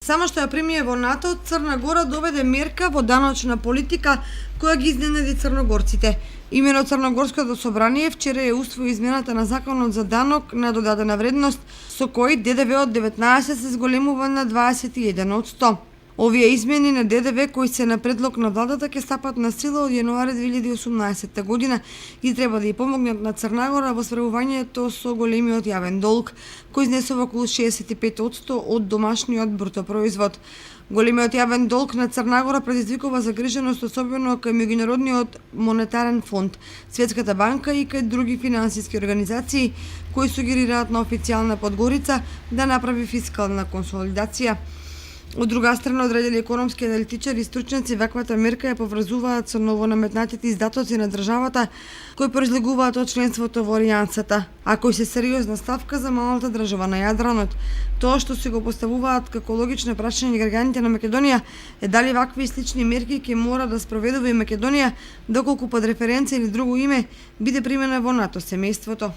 Само што ја примие во НАТО, Црна Гора доведе мерка во даночна политика која ги изненади црногорците. Имено Црногорското собрание вчера ја усвои измената на законот за данок на додадена вредност, со кој ДДВ од 19 се зголемува на 21%. Овие измени на ДДВ кои се на предлог на владата ќе стапат на сила од јануари 2018 година и треба да ја помогнат на Црна Гора во справувањето со големиот јавен долг, кој изнесува околу 65% од домашниот бруто производ. Големиот јавен долг на Црна Гора предизвикува загриженост особено кај Меѓународниот монетарен фонд, Светската банка и кај други финансиски организации кои сугерираат на официјална Подгорица да направи фискална консолидација. Од друга страна, одредени економски аналитичари и стручњаци ваквата мерка ја поврзуваат со новонаметнатите издатоци на државата кои произлегуваат од членството во Алијансата, а кои се сериозна ставка за малата држава на Јадранот. Тоа што се го поставуваат како логично прашање граѓаните на Македонија е дали вакви и слични мерки ќе мора да спроведува и Македонија доколку под референца или друго име биде примена во НАТО семејството.